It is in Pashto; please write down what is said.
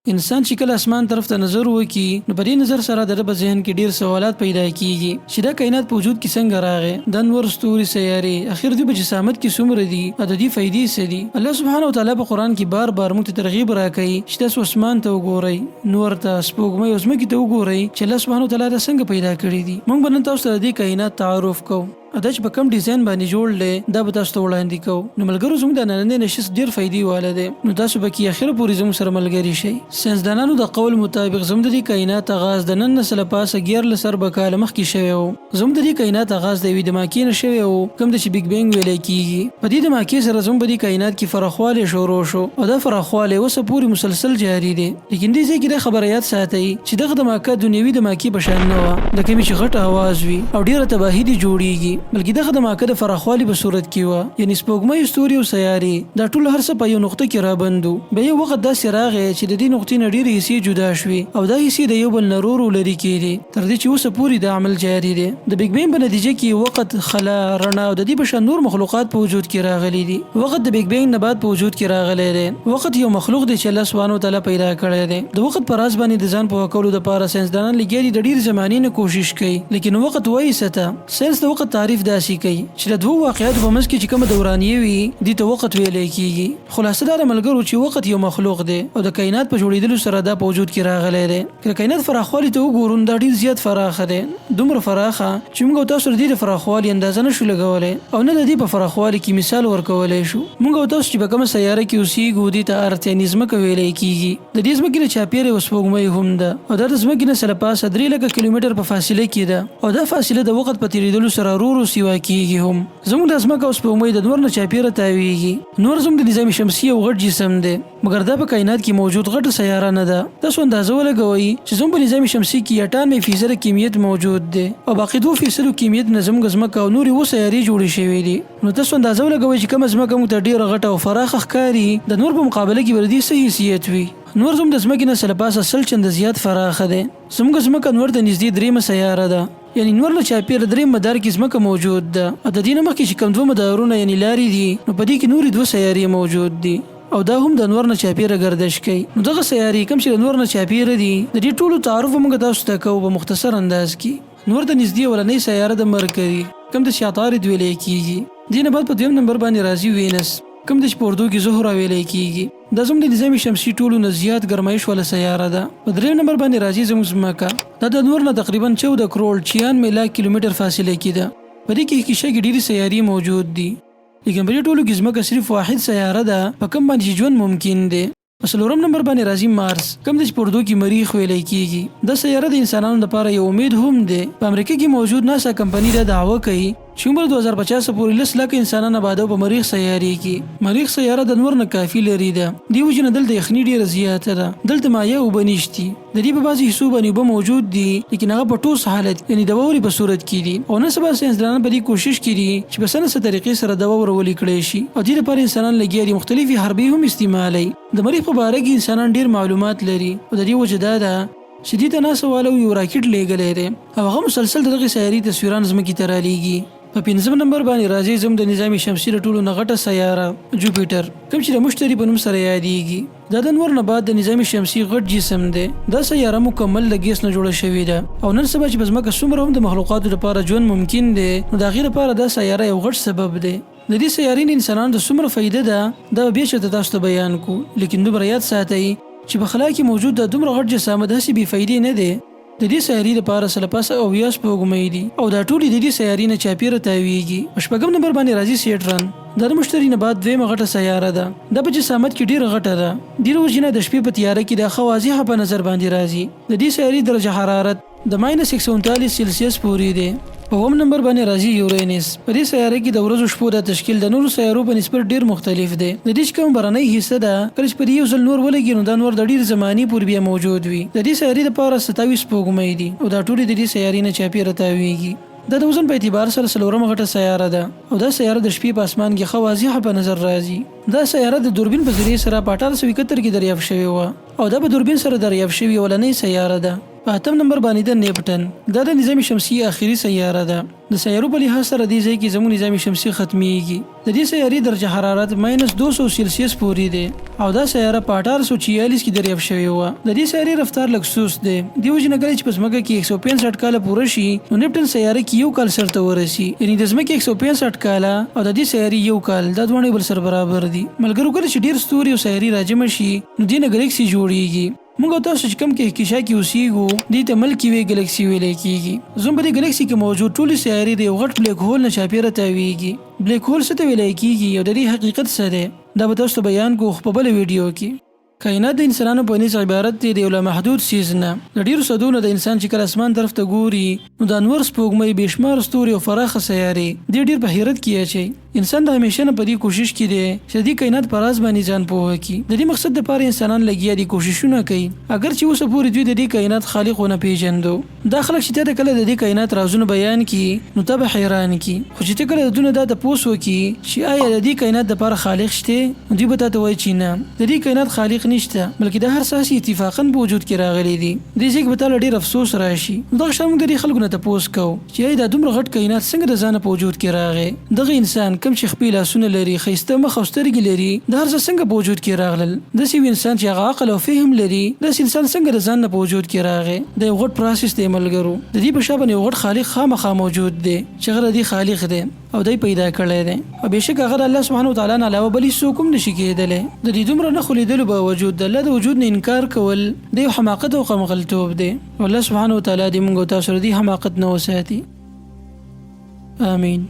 انسان چې کله اسمان طرف ته نظر وکي نو په دې نظر سره د په ذهن کې ډیر سوالات پیدا کیږي چې دا کائنات په وجود کې څنګه راغی، د نور ستوري سیارې اخر دې په جسامت کې څومره دي او د دې فائدې څه دي. الله سبحانه وتعالی په قران کې بار بار موږ ته ترغیب راکوي چې تاسو اسمان ته وګورئ، نور ته، سپوږمۍ او ځمکې ته وګورئ چې الله سبحانه وتعالی دا څنګه پیدا کړی دي. موږ به نن تاسو ته د دې کائنات تعارف کوو. دا چې په کوم ډیزاین باندې جوړ لې دا به تاسو ته وړاندې کوو. نو ملګرو زموږ د نننۍ نشست ډېر فایدې واله دی، نو تاسو به کې اخر پورې زموږ سره ملګري شئ. ساینسدانانو د قول مطابق زموږ د دې کائنات آغاز د نن نسل پاسه 11 کاله مخکې شوی و. زموږ د دې کائنات آغاز د یوې دماکې نه شوی و کوم چې بیگ بینګ ویل کېږي. په دې دماکې سره زموږ په دې کائنات کې فراخوالی شروع شو او دا فراخوالی اوسه پورې مسلسل جاری دی. لیکن دې ځای کې د خبره یاد ساتئ چې دغه دماکه دنیوي دماکې په شان نه وه، د کومې چې غټ اواز وي او ډېره تباهي دې جوړیږي، بلکې دغه دماکه د فراخوالي په صورت کې و. یعنی سپوږمۍ، ستوري او سیارې دا ټول هر څه په یو نقطه کې رابندو. به یو وخت داسې راغی چې د دې نقطې نه ډېرې حصې جدا شوې او دا حصې د یو بل نه ورو لرې کېدې تر دې چې اوسه پورې دا عمل جاري دی. د بیگ بینګ په نتیجه کې وخت، خلا، رڼا او د دې په شان نور مخلوقات په وجود کې راغلي دي. وخت د بیگ بینګ نه بعد په وجود کې راغلی دی. وخت یو مخلوق دی چې الله سبحانه وتعالی پیدا کړی دی. د وخت په راز باندې د ځان په کولو لپاره ساینسدانان لګیا دي، د ډېر زمانې نه کوشش کوي، لیکن وخت وایي څه ته. ساینس د وخت تعریف داسې کوي چې د دوه واقعیاتو په منځ کې چې کومه دورانیه وي دې ته وخت ویلی کېږي. خلاصه دا ملګرو چې وخت یو مخلوق دی او د کائنات په جوړېدلو سره دا په وجود کې راغلی دی. که کائنات فراخوالي ته وګورو دا ډېر زیات فراخه دی، دومره فراخه چې موږ او تاسو د دې د فراخوالي اندازه نه شو لګولی او نه د دې په فراخوالي کې مثال ورکولی شو. موږ او تاسو چې په کومه سیاره کې اوسېږو دې ته ارت یعنې ځمکه ویلی کېږي. د دې ځمکې نه چاپېره یوه سپوږمۍ هم ده او دا د ځمکې نه سره پاسه 3 لکه کیلومتر په فاصله کې ده او دا فاصله د وخت په تېرېدلو سره ورو ورو سیوا کېږي. هم زموږ د ځمکه او سپوږمۍ د نور نه چاپېره تاویږي. نور زموږ د نظام شمسي یو غټ جسم دی، مګر دا په کائنات کې موجود غټه سیاره نه ده. تاسو اندازه ولګوئ چې زموږ په نظام شمسي کې 98% کمیت موجود دی او باقي 2% کمیت نه زموږ ځمکه او نورې 2 سیارې جوړې شوې دي. نو تاسو اندازه ولګوئ چې کومه ځمکه موږ ته ډېره غټه او فراخه ښکاري، د نور په مقابله کې به د دې څه حیثیت وي. نور زموږ د ځمکې نه سره پاسه 100 چنده زیات فراخه دی. زموږ ځمکه نور ته نږدې 3 سیاره ده، یعنی نور له چاپېره 3 مدار کې ځمکه موجود ده او د دې نه مخکې چې کوم 2 مدارونه یعنی لارې دي نو په دې کې نورې 2 سیارې موجود دي او دا هم د نور نه چاپېره گردش کوي. نو دغه سیارې کوم چې د نور نه چاپېره دي د دې ټولو تعارف موږ تاسو ته کوو په مختصر انداز کې. نور ته نږدې اولنۍ سیاره د مرکري کوم د عطارد ویلی کېږي. دې نه بعد په 2 نمبر باندې راځي وینس کوم د په اردو کې زهره ویلی کېږي. دا زموږ د نظام شمسي ټولو نه زیات ګرمایش واله سیاره ده. په 3 نمبر باندې راځي زموږ ځمکه. دا د نور نه تقریبا 14 کروڑ 96 لاک کیلومتر فاصله کې ده. په دې کې کیشه کې ډېرې سیارې موجود دي، لیکن په دې ټولو کې ځمکه صرف واحد سیاره ده په کوم باندې ژوند ممکن دی. په 4 نمبر باندې راځي مارس کوم چې په اردو کې مریخ ویلی کېږي. دا سیاره د انسانانو لپاره یو امید هم دی. په امریکا کې موجود ناسا کمپنۍ دا دعوه کوي چې عمر 2050 پورې 10 لک انسانان آبادو په مریخ سیارې کې. مریخ سیاره د نور نه کافي لري ده، دی وجه نه دلته یخني ډیره زیاته ده، دلته مایع اوبه نشتی. د دې په بعضې حصو باندې اوبه موجود دي لیکن هغه په ټوس حالت یعنی د واورې په صورت کې دي او نن سبا ساینسدانان په دې کوشش کوي چې په سنه طریقې سره د واوره ولیکلی شي او دې لپاره انسانان لګیا دي مختلفې حربې هم استعمالوي. د مریخ په باره کې انسانان ډیر معلومات لري او د دې وجه دا ده چې دې ته ناسا والو یو راکټ لیږلی دی او هغه مسلسل دغه سیارې تصویران ځمکې ته رالیږي. په 5 نمبر باندې راځي زموږ د نظام شمسي د ټولو نه غټه سیاره جوپیټر کوم چې د مشتري په نوم سره یادېږي. دا د نور نه بعد د نظام شمسي غټ جسم دی. دا سیاره مکمل د ګیس نه جوړه شوې ده او نن سبا چې په ځمکه څومره هم د مخلوقاتو لپاره ژوند ممکن دی نو د هغې لپاره دا سیاره یو غټ سبب دی. د دې سیارې نه انسانانو ته څومره فایده ده دا به بېرته تاسو ته بیان کړو، لیکن دومره یاد ساتئ چې په خلا کې موجود د دومره غټ جسامت هسې بې فایدې نه دی. د دې سیارې لپاره سره پاسه 80 سپوږمۍ دي او دا ټولې د دې سیارې نه چاپېره تاویږي. په 4 نمبر باندې راځي سیټرن. دا د مشتري نه بعد 2 غټه سیاره ده. دا په جسامت کې ډېره غټه ده، ډېره وجې نه د شپې په تیاره کې د ښه واضحه په نظر باندې راځي. د دې سیارې درجه حرارت د -139 سلسیس پورې دی. په 1 نمبر باندې راځي یورینس. په دې سیاره کې د ورځو شپو د تشکیل د نورو سیارو په نسبت ډیر مختلف دی. د دې کوم برنۍ حصہ ده کله چې پر یو ځل نور ولګي نو دا نور د ډیر زمانی پورې بیا موجود وي. د دې سیارې لپاره 27 سپوږمۍ دي او دا ټول د دې سیارې نه چاپېره تاویږي. دا د وزن په اعتبار سره 4 غټه سیاره ده او دا سیاره د شپې په اسمان کې ښه واضحه په نظر راځي. دا سیاره د دوربین په ذریعه سره په 1871 کې دریافت شوې وه او دا په دوربین سره دریافت شوې اولنۍ سیاره ده. په 8 نمبر باندې د نیپټن دا د نظام شمسي آخري سیاره ده. د سیارو په لحاظ سره دې ځای کې زموږ نظام شمسي ختمیږي. د دې سیارې درجه حرارت -200 سلسیس پورې دی او دا سیاره په 1846 کې دریافت شوې وه. د دې سیارې رفتار لږ سست دی. دې وجې نه کله چې په ځمکه کې 165 کاله پوره شي نو نیپټن سیاره کې 1 کال سرته ورسي، یعنی د ځمکې 165 کاله او د دې سیارې 1 کال دا دواړه بل سره برابر دي. ملګرو کله چې ډیر ستوري او سیارې راجمع شي نو دې نه ګلیکسي جوړیږي. موږ تاسو چې کوم کهکشان کې اوسېږو دې ته ملکی وی ګلیکسي ویل کېږي. زموږ په دې ګلیکسي کې موجود ټولې سیارې د یو غټ بلیک هول نه چاپیره تاویږي. بلیک هول څه ته ویل کېږي او د دې حقیقت څه دی دا به تاسو ته بیان کوو په بل ویډیو کې. کائنات د انسانانو په نسبت عبارت دی د یو محدود څیز نه. د ډیرو صدونو د انسان چې کله اسمان طرف ته ګوري نو د انور سپوږمۍ بېشمار ستوري او پراخه سیارې دې ډیر په حیرت کې اچي. انسان د همیشه نه په دې کوشش کې دی چې د کائنات په راز باندې ځان پوه کړي. د دې مقصد لپاره انسانان لګیا دي کوششونه کوي اگر چې اوسه پورې دوی د دې کائنات خالق ونه پیژندو. دا خلک چې ته کله د دې کائنات رازونه بیان کړي نو ته به حیران کړي، خو چې ته کله دونه دا تاسو وکړي چې آیا د دې کائنات لپاره خالق شته دوی به تاسو وایي چې نه د دې کائنات خالق نشته، بلکې د هر ساسي اتفاقا په وجود کې راغلي دي. دې ځکه به تعالی ډیر افسوس راشي. دا شرم د دې خلکو نه تاسو کو چې دا دومره غټ کائنات څنګه د ځان په وجود کې راغی. دغه انسان کم چې خپل لاسونه لري، خيسته مخ او سترګې لري، د هر څه څنګه په وجود کې راغلل. داسې انسان چې هغه عقل او فهم لري داسې انسان څنګه د ځان نه په وجود کې راغی. د یو غټ پروسس دی ملګرو. د دې په شابه یو غټ خالق خامخا موجود دی چې هغه دی خالق دی او دای پیدا کړی دی او بهشکه هغه الله سبحانه وتعالی نه علاوه بل څوک هم نشي کېدلی. د دې دومره نه خلیدلو باوجود د الله د وجود نه انکار کول د یو حماقت او قمغلتوب دی. الله سبحانه وتعالی دې موږ تاسو ردي حماقت نه وساتي. آمین.